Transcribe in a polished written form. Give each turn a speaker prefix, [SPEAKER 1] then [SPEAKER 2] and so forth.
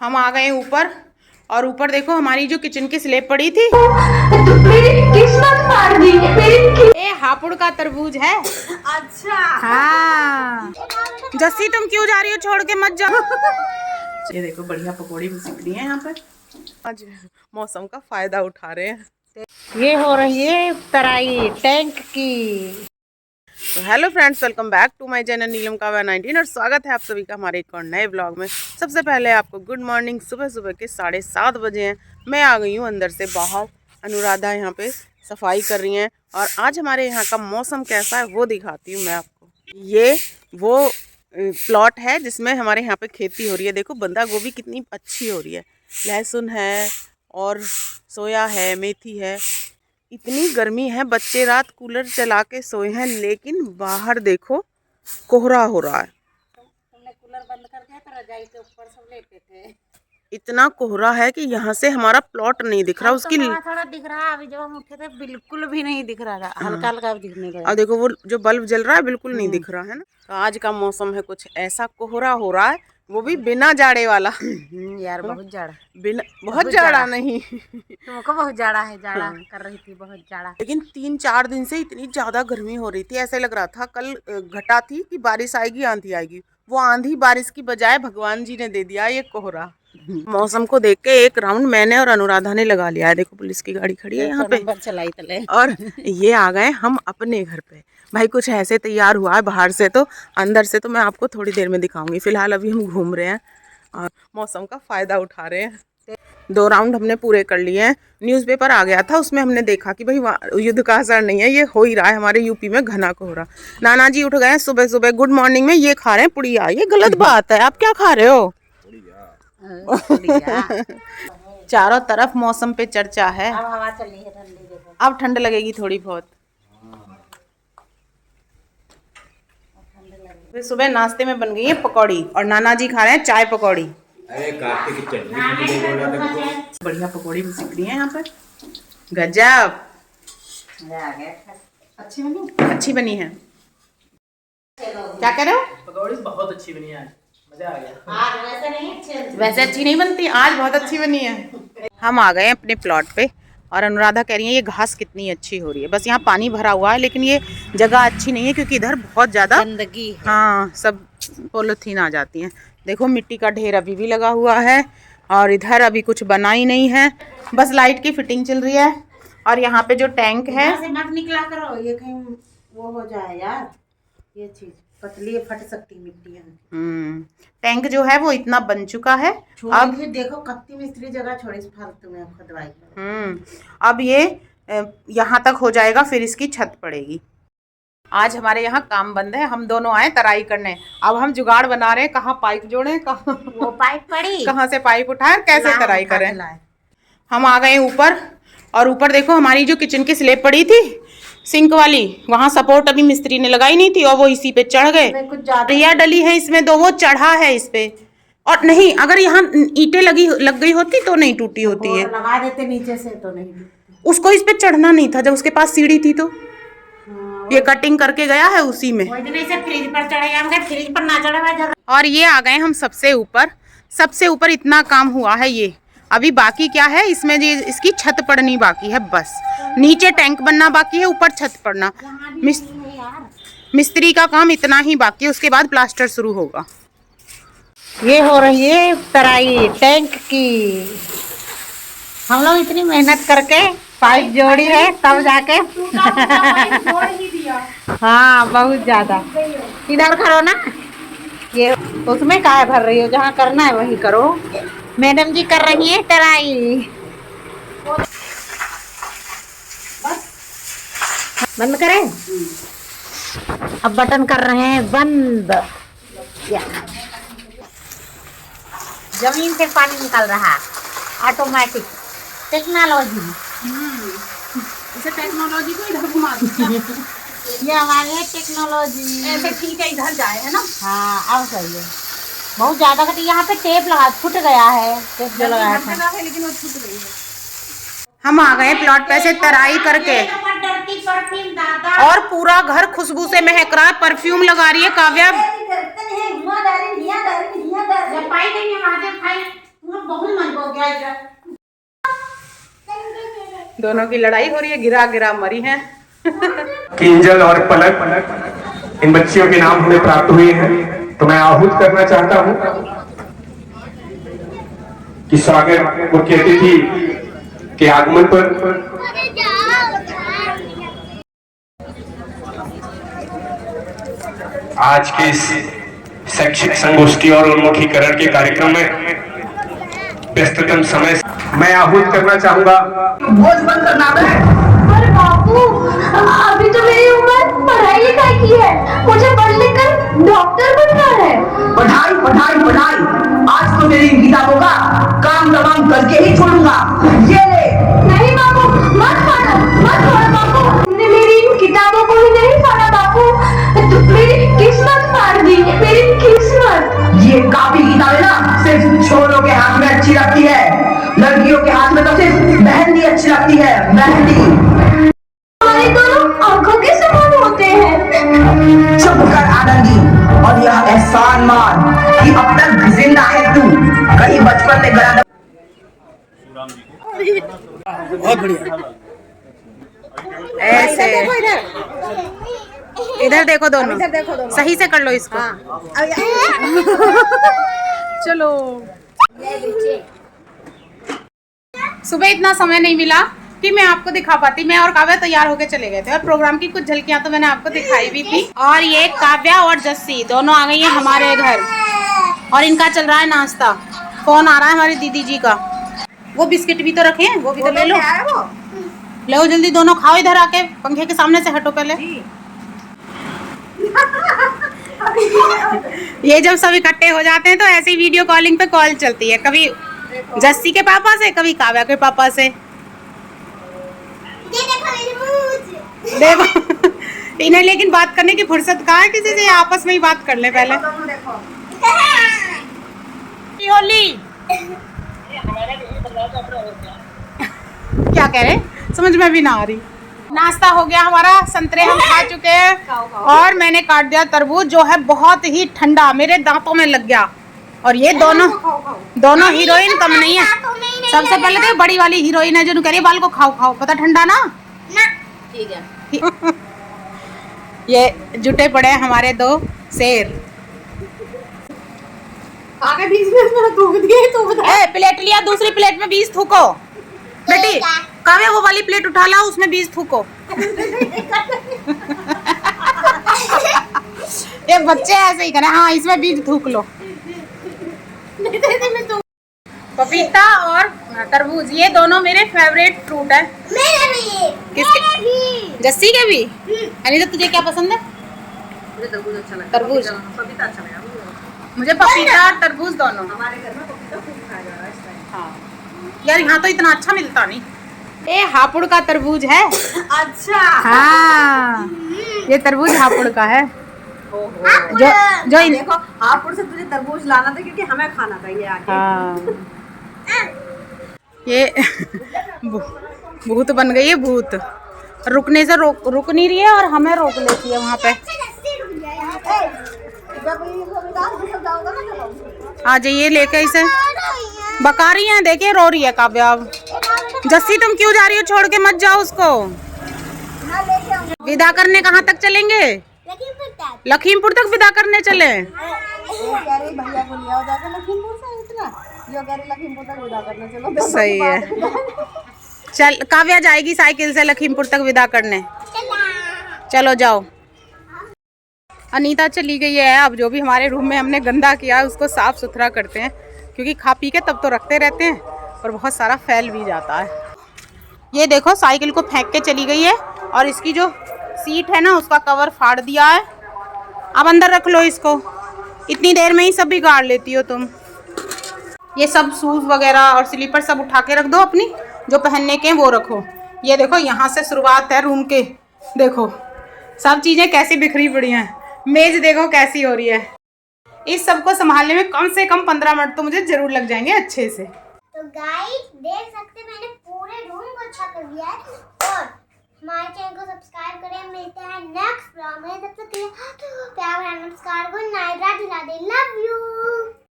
[SPEAKER 1] हम आ गए ऊपर और ऊपर देखो हमारी जो किचन की स्लेब पड़ी थी
[SPEAKER 2] मेरी किस्मत मार दी
[SPEAKER 1] ये हापुड़ का तरबूज है।
[SPEAKER 2] अच्छा
[SPEAKER 1] हाँ जस्सी तुम क्यों जा रही हो, छोड़ के मत जाओ। ये देखो बढ़िया पकौड़ी भी सीख रही है यहाँ पे, आज मौसम का फायदा उठा रहे हैं।
[SPEAKER 3] ये हो रही है तराई टैंक की।
[SPEAKER 1] तो hello friends, welcome back to my channel Neelam Kavya 19 और स्वागत है आप सभी का हमारे एक और नए ब्लॉग में। सबसे पहले आपको गुड मॉर्निंग। सुबह सुबह के 7:30 बजे हैं। मैं आ गई हूँ अंदर से बाहर, अनुराधा यहाँ पे सफाई कर रही हैं और आज हमारे यहाँ का मौसम कैसा है वो दिखाती हूँ मैं आपको। ये वो प्लॉट है जिसमें हमारे यहाँ पे खेती हो रही है। देखो बंदा गोभी कितनी अच्छी हो रही है, लहसुन है और सोया है, मेथी है। इतनी गर्मी है, बच्चे रात कूलर चला के सोए हैं, लेकिन बाहर देखो कोहरा हो रहा है।
[SPEAKER 3] तुमने कूलर बंद कर दिया तो रजाई के ऊपर सब लेटे थे।
[SPEAKER 1] इतना कोहरा है कि यहाँ से हमारा प्लॉट नहीं दिख रहा। उसकी
[SPEAKER 3] तो थोड़ा दिख रहा है, अभी जब हम उठे थे बिल्कुल भी नहीं दिख रहा था, हल्का हल्का दिखने लगा।
[SPEAKER 1] और देखो वो जो बल्ब जल रहा है बिल्कुल नहीं दिख रहा है ना। तो आज का मौसम है कुछ ऐसा, कोहरा हो रहा है, वो भी बिना जाड़े वाला।
[SPEAKER 3] यार बहुत जाड़ा,
[SPEAKER 1] बिना बहुत जाड़ा नहीं।
[SPEAKER 3] तुमको बहुत जाड़ा है, जाड़ा कर रही थी बहुत जाड़ा।
[SPEAKER 1] लेकिन 3-4 दिन से इतनी ज्यादा गर्मी हो रही थी, ऐसे लग रहा था कल घटा थी कि बारिश आएगी, आंधी आएगी। वो आंधी बारिश की बजाय भगवान जी ने दे दिया ये कोहरा। मौसम को देख के एक राउंड मैंने और अनुराधा ने लगा लिया है। देखो पुलिस की गाड़ी खड़ी है यहाँ पे
[SPEAKER 3] चलाई तले।
[SPEAKER 1] और ये आ गए हम अपने घर पे। भाई कुछ ऐसे तैयार हुआ है बाहर से, तो अंदर से तो मैं आपको थोड़ी देर में दिखाऊंगी। फिलहाल अभी हम घूम रहे हैं और मौसम का फायदा उठा रहे हैं। 2 राउंड हमने पूरे कर लिए हैं। न्यूज़पेपर आ गया था, उसमें हमने देखा कि भाई युद्ध का असर नहीं है, ये हो ही रहा है हमारे यूपी में घना कोहरा। नाना जी उठ गए सुबह सुबह, गुड मॉर्निंग में ये खा रहे हैं पुड़िया। ये गलत बात है, आप क्या खा रहे हो? चारों तरफ मौसम पे चर्चा है।
[SPEAKER 3] अब हवा चल रही है ठंडी, देखो
[SPEAKER 1] अब ठंड लगेगी थोड़ी बहुत। फिर सुबह नाश्ते में बन गई है पकौड़ी और नाना जी खा रहे हैं चाय पकौड़ी।
[SPEAKER 4] अरे काटे की चटनी
[SPEAKER 1] बढ़िया पकौड़ी भी सीख रही है यहाँ पे, गजब। अच्छी बनी है। क्या कह रहे हो?
[SPEAKER 5] पकौड़ी बहुत अच्छी बनी है, मजा आ गया।
[SPEAKER 1] वैसे अच्छी नहीं बनती, आज बहुत अच्छी बनी है। हम आ गए अपने प्लॉट पे और अनुराधा कह रही है ये घास कितनी अच्छी हो रही है। बस यहाँ पानी भरा हुआ है, लेकिन ये जगह अच्छी नहीं है क्योंकि इधर बहुत ज़्यादा
[SPEAKER 3] गंदगी है।
[SPEAKER 1] हाँ, सब पॉलीथीन आ जाती हैं। देखो मिट्टी का ढेर अभी भी लगा हुआ है और इधर अभी कुछ बना ही नहीं है, बस लाइट की फिटिंग चल रही है। और यहाँ पे जो टैंक है,
[SPEAKER 3] मत निकला करो, ये कहीं वो हो जाए यार, ये चीज पतली फट सकती मिट्टी है।
[SPEAKER 1] टैंक जो है वो इतना बन चुका है।
[SPEAKER 3] अब देखो कत्ती मिस्त्री जगह छोड़ी फालतू में खुदवाई।
[SPEAKER 1] अब ये यहाँ तक हो जाएगा, फिर इसकी छत पड़ेगी। आज हमारे यहाँ काम बंद है, हम दोनों आए तराई करने। अब हम जुगाड़ बना रहे हैं, कहाँ पाइप जोड़े, कहाँ
[SPEAKER 3] वो पाइप पड़ी,
[SPEAKER 1] कहाँ से पाइप उठाए, कैसे तराई करें। हम आ गए ऊपर और ऊपर देखो हमारी जो किचन की स्लेब पड़ी थी सिंक वाली, वहाँ सपोर्ट अभी मिस्त्री ने लगाई नहीं थी और वो इसी पे चढ़ गए। रिया डली है इसमें, दो वो चढ़ा है इस पे। और नहीं, अगर यहाँ ईंटें लग गई होती तो नहीं टूटी होती है।
[SPEAKER 3] लगा देते नीचे से तो नहीं,
[SPEAKER 1] उसको इस पे चढ़ना नहीं था जब उसके पास सीढ़ी थी। तो ये कटिंग करके गया है उसी में।
[SPEAKER 3] फ्रिज पर चढ़े, फ्रिज पर ना चढ़े।
[SPEAKER 1] और ये आ गए हम सबसे ऊपर। सबसे ऊपर इतना काम हुआ है, ये अभी बाकी क्या है इसमें, इसकी छत पड़नी बाकी है। बस नीचे टैंक बनना बाकी है, ऊपर छत पड़ना। मिस्त्री का काम इतना ही बाकी है, उसके बाद प्लास्टर शुरू होगा।
[SPEAKER 3] ये हो रही है तराई टैंक की। हम लोग इतनी मेहनत करके पाइप जोड़ी है तब जाके हाँ बहुत ज्यादा। इधर करो ना, ये उसमें काहे भर रही हो, जहाँ करना है वही करो। मैडम जी कर रही है तराई। बंद करें, अब बटन कर रहे हैं बंद। जमीन से पानी निकल रहा, ऑटोमेटिक टेक्नोलॉजी।
[SPEAKER 1] इसे टेक्नोलॉजी को इधर घुमा दो।
[SPEAKER 3] ये हमारी है टेक्नोलॉजी।
[SPEAKER 1] ऐसे ठीक है, इधर जाए है ना।
[SPEAKER 3] हाँ अब सही है। बहुत ज्यादा करती, यहाँ पे टेप लगा, फुट गया है टेप जो लगाया था,
[SPEAKER 1] लेकिन वो छूट गई है। हम आ गए प्लॉट पे से तराई करके और पूरा घर खुशबू से महक रहा है। परफ्यूम लगा रही है काव्या। दोनों की लड़ाई हो रही है, गिरा गिरा मरी है।
[SPEAKER 6] किंजल और पलक, इन बच्चियों के नाम हमें प्राप्त हुए हैं, तो मैं आहूत करना चाहता हूं कि स्वागत मुख्य अतिथि के आगमन पर आज के इस शैक्षिक संगोष्ठी और उन्मुखीकरण के कार्यक्रम में व्यस्ततम समय मैं आहूत करना चाहूंगा।
[SPEAKER 3] भोज बंद करना है।
[SPEAKER 2] पर बापू, अभी तो मेरी उम्र पढ़ाई लिखाई की है, मुझे पढ़ लिख कर डॉक्टर बनना है।
[SPEAKER 3] पढ़ाई पढ़ाई पढ़ाई, आज तो मेरी इन किताबों का काम तमाम करके ही छोड़ूंगा। ये ले।
[SPEAKER 2] नहीं बापू, मत फाड़ो, मत फाड़ो बापू। तुमने मेरी इन किताबों को ही नहीं फाड़ा बापू, तो मेरी किस्मत फाड़ दी, मेरी किस्मत।
[SPEAKER 3] ये काफी किताबें ना सिर्फ छोरों के हाथ में अच्छी लगती है, लड़कियों के हाथ में तो सिर्फ मेहंदी अच्छी लगती है, मेहंदी।
[SPEAKER 2] हमारे दोनों आंखों के समान होते हैं।
[SPEAKER 3] चुप कर आनंदी, और यह एहसान मान कि अब तक जिंदा है तू, कहीं बचपन में गला
[SPEAKER 1] ऐसे इधर देखो दोनों, सही से कर लो इसको। चलो, सुबह इतना समय नहीं मिला कि मैं आपको दिखा पाती। मैं और काव्या तैयार होके चले गए थे और प्रोग्राम की कुछ झलकियां तो मैंने आपको दिखाई भी थी। और ये काव्या और जस्सी दोनों आ गई हैं हमारे घर और इनका चल रहा है नाश्ता। फोन आ रहा है हमारी दीदी जी का। वो बिस्किट भी तो रखे हैं, वो भी तो ले लो। लो जल्दी, दोनों खाओ। इधर आके पंखे के सामने से हटो पहले। ये जब सब इकट्ठे हो जाते हैं तो ऐसे ही वीडियो कॉलिंग पे कॉल चलती है, कभी जस्सी के पापा से, कभी काव्या के पापा से। देखो इन्हें लेकिन बात करने की फुर्सत कहाँ है किसी से, आपस में ही बात कर ले पहले। होली क्या कह रहे, समझ में भी ना आ रही। नाश्ता हो गया हमारा, संतरे हम खा चुके हैं और मैंने काट दिया तरबूज जो है बहुत ही ठंडा, मेरे दांतों में लग गया। और ये दोनों हीरोइन कम नहीं है। सबसे पहले तो बड़ी वाली हीरोइन है जो कह रही है बाल को खाओ खाओ, पता ठंडा ना। ठीक है। ये जुटे पड़े हैं हमारे दो शेर। आगे बीच में थूक दिए तो बता। प्लेट लिया, दूसरी प्लेट में बीज थूको बेटी। काव्या वो वाली प्लेट उठा ला, उसमें बीज थूको। ये बच्चे ऐसे ही करें। हाँ, इसमें बीज थूक लो। पपीता और तरबूज ये दोनों मेरे फेवरेट फ्रूट है।
[SPEAKER 2] मेरे भी।
[SPEAKER 1] किसके? जस्सी के भी। अनिता तुझे क्या पसंद है?
[SPEAKER 3] मुझे तरबूज अच्छा लगता है।
[SPEAKER 1] तरबूज,
[SPEAKER 3] पपीता अच्छा लगा
[SPEAKER 1] मुझे पपीता और तरबूज दोनों।
[SPEAKER 3] हमारे घर में पपीता खूब खाया जा रहा है इस टाइम।
[SPEAKER 1] हाँ यार, यहाँ तो इतना अच्छा मिलता नहीं। ये हापुड़ का तरबूज है।
[SPEAKER 3] अच्छा।
[SPEAKER 1] हाँ, ये तरबूज हापुड़ का है। जो इन
[SPEAKER 3] देखो, हापुड़ से तुझे तरबूज लाना था क्योंकि हमें खाना था ये आके।
[SPEAKER 1] हाँ, ये भूत बन गई है, भूत। रुकने से रुक नहीं रही है और हमें रोक लेती है वहाँ पे। आ जाइए लेके इसे। बका रही है, देखिए रो रही है काव्या। अब जस्सी तुम क्यों जा रही हो, छोड़ के मत जाओ उसको। विदा करने कहाँ तक चलेंगे? लखीमपुर तक विदा करने चले।
[SPEAKER 3] भैया को लिया जाकर लखीमपुर से इतना जो कह रही लखीमपुर तक विदा करने चलो।
[SPEAKER 1] सही है। चल, काव्या जाएगी साइकिल से लखीमपुर तक विदा करने। चलो जाओ। अनीता चली गई है। अब जो भी हमारे रूम में हमने गंदा किया है उसको साफ सुथरा करते हैं, क्योंकि खा पी के तब तो रखते रहते हैं और बहुत सारा फैल भी जाता है। ये देखो, साइकिल को फेंक के चली गई है और इसकी जो सीट है ना उसका कवर फाड़ दिया है। अब अंदर रख लो इसको, इतनी देर में ही सब बिगाड़ लेती हो तुम। ये सब शूज़ वगैरह और स्लीपर सब उठा के रख दो, अपनी जो पहनने के हैं वो रखो। ये देखो, यहाँ से शुरुआत है रूम के। देखो सब चीज़ें कैसी बिखरी पड़ी हैं। मेज देखो कैसी हो रही है। इस सब को संभालने में कम से कम 15 मिनट तो मुझे जरूर लग जाएंगे अच्छे से।
[SPEAKER 7] तो गाइस देख सकते हैं मैंने पूरे रूम को अच्छा कर दिया है। और हमारे चैनल को सब्सक्राइब करें। मिलते हैं नेक्स्ट ब्लॉग में, तब तक के लिए प्यार नमस्कार, good night, Radhe Radhe, love you.